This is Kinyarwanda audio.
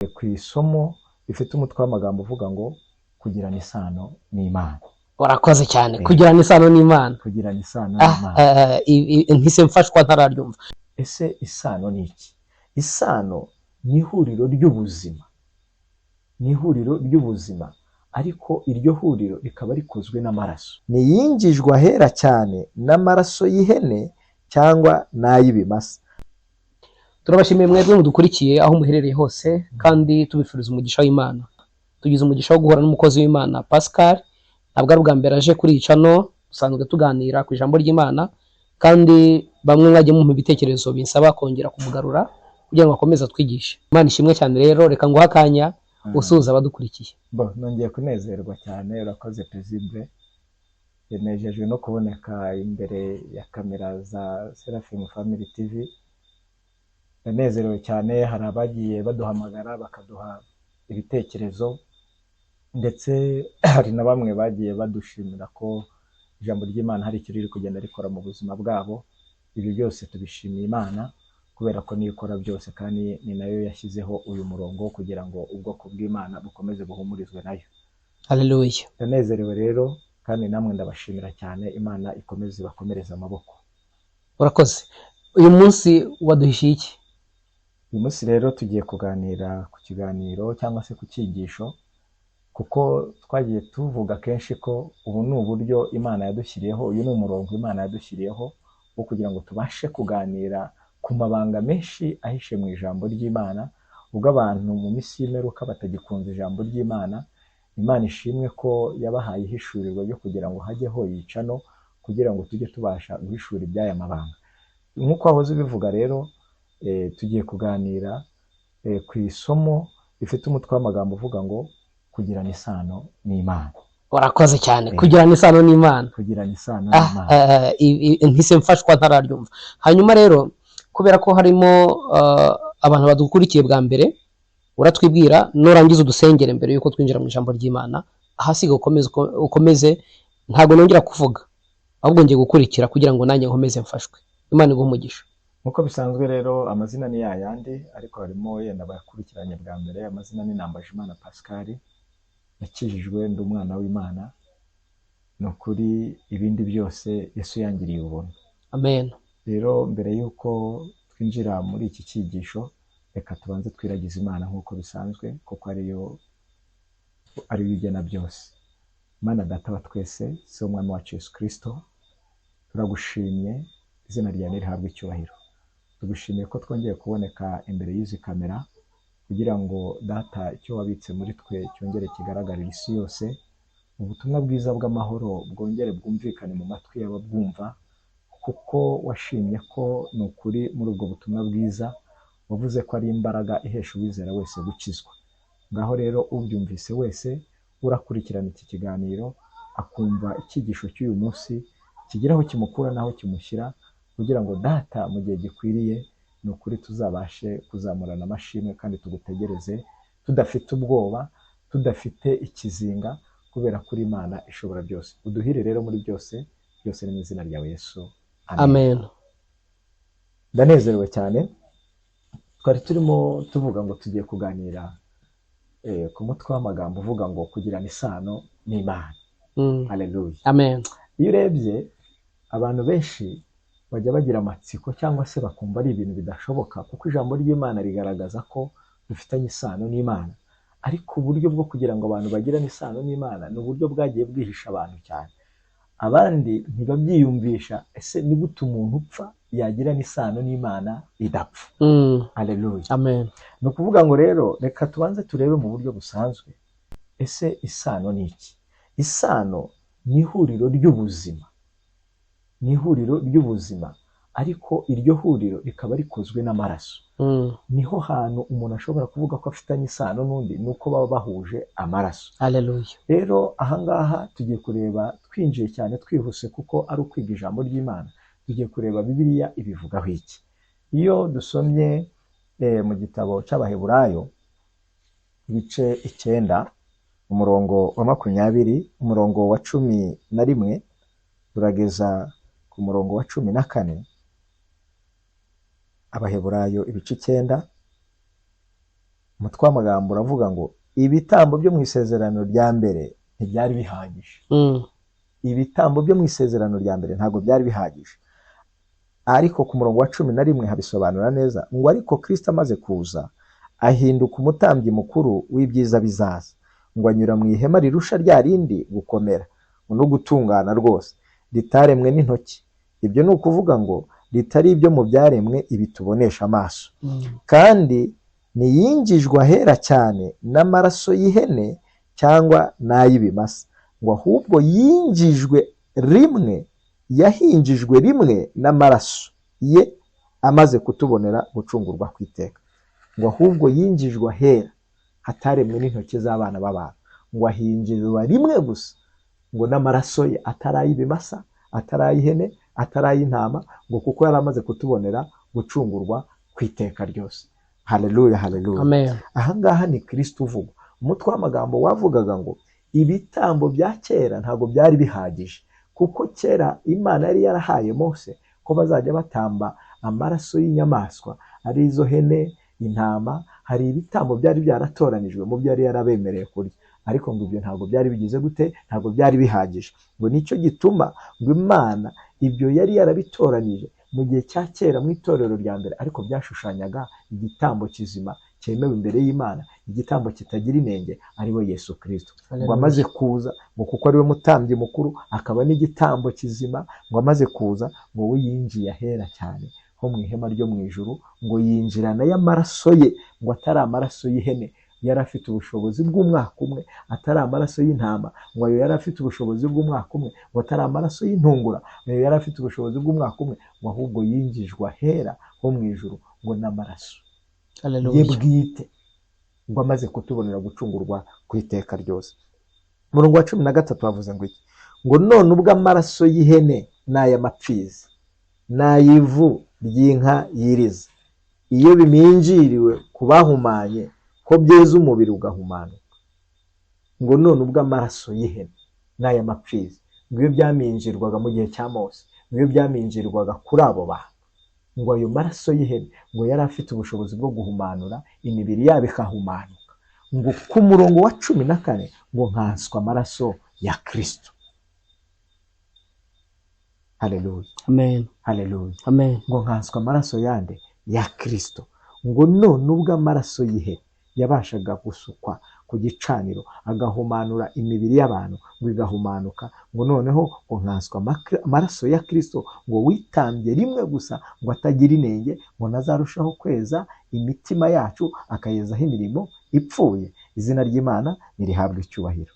ku isomo rifite umutwe w'amagambo uvuga ngo kugirana isano n'Imana. Urakoze cyane. Kugirana isano n'Imana. Kugirana isano n'Imana. Mpise mfashwa ntararyumva. Ese isano ni iki? Isano ni ihuriro ry'ubuzima. Ni ihuriro ry'ubuzima, ariko iryo huriro rikaba rikozwe n'amaraso. Niyinjijwe ahera cyane n'amaraso y'ihene cyangwa n'ay'ibimasa. Turabashimiye mwebwe mudukurikiye aho muherereye hose, kandi tubifuriza umugisha w'Imana. Tugize umugisha wo guhura n'umukozi w'Imana Pascal. Ntabwo ari ubwa mbere aje kuri iyi channel, dusanzwe tuganira ku ijambo ry'Imana, kandi bamwe mwajye mumpa ibitekerezo binsaba kongera kumugarura kugira ngo akomeze atwigishe. Imana ishimwe cyane. Rero reka nguha akanya usuhuza abadukurikiye. Nongeye kunezerwa cyane, urakoze Paisible. Yanejejwe no kuboneka imbere ya kamera za Seraphim Family TV. Yanezerewe cyane, hari abagiye baduhamagara bakaduha ibitekerezo, ndetse hari na bamwe bagiye badushimira ko ijambo ry'Imana hari icyo riri kugenda rikora mu buzima bwabo. Ibi byose tubishimiye Imana, kubera ko niyo ikora byose, kandi ni nayo yashyizeho uyu murongo kugira ngo ubwoko bw'Imana bukomeze buhumurizwe nayo. Haleluya. Ndanezerewe rero, kandi namwe ndabashimira cyane. Imana ikomeze bakomereza amaboko. Urakoze. Uyu munsi waduhishiye iki? Uyu munsi rero tugiye kuganira ku kiganiro cyangwa se ku cyigisho, kuko twagiye tuvuga kenshi ko ubu ni uburyo Imana yadushyiriyeho, uyu ni umurongo Imana yadushyiriyeho wo kugira ngo tubashe kuganira ku mabanga menshi ahishe mu ijambo ry'Imana. Ubwo abantu mu minsi y'imperuka batagikunze ijambo ry'Imana, Imana ishimwe ko yabahaye ihishurirwa ryo kugira ngo hajyeho yicano, kugira ngo tujye tubasha guhishura iby'aya mabanga. Nk'uko wahoze ubivuga rero, tugiye kuganira ku isomo rifite umutwe w'amagambo uvuga ngo kugirana isano n'Imana. Urakoze cyane. Kugirana isano n'Imana. Kugirana isano n'Imana. Mpise mfashwa ntararyumva. Hanyuma rero, kubera ko harimo abantu badukurikiye bwa mbere, uratwibwira nurangiza udusengere mbere yuko twinjira mu ijambo ry'Imana. Ahasiga ukomeze, ntabwo nongera kuvuga, ahubwo ngiye gukurikira kugira ngo nanjye nkomeze mfashwe. Imana iguhe umugisha. Nkuko bisanzwe rero, amazina ni yayandi, ariko harimo yenda bakurikiranye bwa mbere. Amazina ni Nambajimana Pascal. Nakijijwe ndi umwana w'Imana. Ni ukuri ibindi byose Yesu yangiriye ubuntu. Amen. Rero mbere yuko twinjira muri iki cyigisho, reka tubanze twiragize Imana nk'uko bisanzwe, kuko ariyo igena byose. Imana Data wa twese, se w'Umwami wacu Yesu Kristo, turagushimye, izina ryawe rihabwe icyubahiro. Tugushimiye ko twongeye kuboneka imbere y'izi kamera, kugira ngo Data icyo wabitse muri twe cyongere kigaragarire isi yose. Ubutumwa bwiza bw'amahoro bwongere bwumvikane mu matwi y'ababwumva, kuko washimye ko ni ukuri muri ubwo butumwa bwiza wavuze ko ari imbaraga ihesha uwizera wese gukizwa. Ngaho rero ubyumvise wese urakurikirana iki kiganiro, akumva icyigisho cy'uyu munsi kigeraho kimukura naho kimushyira, kugira ngo Data mu gihe gikwiriye ni ukuri tuzabashe kuzamurana amashimwe, kandi tugutegereze tudafite ubwoba, tudafite ikizinga, kubera ko uri Imana ishobora byose. Uduhire rero muri byose, byose ni mu izina ryawe Yesu. Amen. Ndanezerewe cyane. Twari turimo tuvuga ngo tugiye kuganira ku mutwe w'amagambo uvuga ngo kugirana isano n'Imana. Haleluya. Amen. Iyo urebye abantu benshi bajya bagira amatsiko, cyangwa se bakumva ari ibintu bidashoboka, kuko ijambo ry'Imana rigaragaza ko dufitanye isano n'Imana. Ariko uburyo bwo kugira ngo abantu bagirane isano n'Imana ni uburyo bwagiye bwihisha abantu cyane. Abandi ntibabyiyumvisha, ese ni gute umuntu upfa yagirana isano n'Imana idapfa? Haleluya. Amen. Ni ukuvuga ngo rero, reka tubanze turebe mu buryo busanzwe, ese isano ni iki? Isano ni ihuriro ry'ubuzima. Ni ihuriro ry'ubuzima, ariko iryo huriro rikaba rikozwe n'amaraso. Niho hantu umuntu ashobora kuvuga ko afitanye isano n'undi, nuko baba bahuje amaraso. Haleluya. Rero ahangaha tugiye kureba twinjiye cyane twihuse, kuko ari ukwiga ijambo ry'Imana. Tugiye kureba Bibiliya ibivugaho iki. Iyo dusomye mu gitabo cy'Abaheburayo ibice 9, umurongo wa 20, umurongo wa 11 turageza ku murongo wa 14. Abaheburayo ibice 9 umutwe w'amagambo uravuga ngo ibitambo byo mu isezerano rya mbere ntibyari bihagije. Ibitambo byo mu isezerano rya mbere ntabwo byari bihagije. Ariko ku murongo wa 11 habisobanura neza ngo ariko Kristo amaze kuza ahinduka umutambyi mukuru w'ibyiza bizaza, ngo anyura mu ihema rirusha rya rindi gukomera no gutungana rwose, ritaremwe n'intoki. Ibyo ni ukuvuga ngo ritari ibyo mu byaremwe ibi tubonesha amaso, kandi ntiyinjijwe ahera cyane n'amaraso y'ihene cyangwa n'ay'ibimasa, ngo ahubwo yahinjijwe rimwe n'amaraso ye amaze kutubonera gucungurwa kw'iteka. Ngo ahubwo yinjijwe ahera hataremwe n'intoki z'abana b'abantu, ngo ahinjizwa rimwe gusa, ngo n'amaraso ye atari ay'ibimasa, atari ay'ihene, atari ay'intama, ngo kuko yari amaze kutubonera gucungurwa kw'iteka ryose. Haleluya, haleluya. Amen. Ahangaha ni Kristo uvuga. Umutwe w'amagambo wavugaga ngo ibitambo bya kera ntabwo byari bihagije, kuko kera Imana yari yarahaye Mose ko bazajya batamba amaraso y'inyamaswa, ari izo hene, intama. Hari ibitambo byari byaratoranijwe mu byo yari yarabemereye kurya, ariko ngo ibyo ntabwo byari bigize gute, ntabwo byari bihagije. Ngo nicyo gituma ngo Imana ibyo yari yarabitoranije mu gihe cya kera mu itorero rya mbere, ariko byashushanyaga igitambo kizima cyemewe imbere y'Imana, igitambo kitagira inenge, ari we Yesu Kristo. Ngo amaze kuza, ngo kuko ari we mutambyi mukuru akaba n'igitambo kizima, ngo amaze kuza ngo we yinjiye ahera cyane ho mu ihema ryo mu ijuru, ngo yinjirana y'amaraso ye, ngo atari amaraso y'ihene yari afite ubushobozi bw'umwaka umwe, atari amaraso y'intama ngo ayo yari afite ubushobozi bw'umwaka umwe, ngo atari amaraso y'intungura ayo yari afite ubushobozi bw'umwaka umwe, ngo ahubwo yinjijwe ahera ho mu ijuru ngo n'amaraso ye bwite, ngo amaze kutubonera gucungurwa kw'iteka ryose. Murongo wa 13 bavuze ngo iki? Ngo none ubwo amaraso y'ihene n'ay'amapfizi n'ay'ivu ry'inka yiriza, iyo biminjiriwe ku bahumanye ko byeza umubiri ugahumanuka. Ngo none ubwo amaraso y'ihene n'ay'amapfizi, ngo iyo byaminjirwaga mu gihe cya Mose, ngo iyo byaminjirwaga kuri abo bantu, ngo ayo maraso y'ihene ngo yari afite ubushobozi bwo guhumanura imibiri yabo ikahumanuka. Ngo ku murongo wa 14 ngo nkanswa amaraso ya Kristo. Haleluya. Amen. Haleluya. Amen. Ngo nkanswa amaraso yande ya Kristo. Ngo none ubwo amaraso y'ihene yabashaga gusukwa ku gicaniro agahumanura imibiri y'abantu, ngo igahumanuka, ngo noneho ngo nkanswa amaraso ya Kristo, ngo witambye rimwe gusa, ngo atagira inenge, ngo nazarushaho kweza imitima yacu akayezaho imirimo ipfuye. Izina ry'Imana nirihabwe icyubahiro.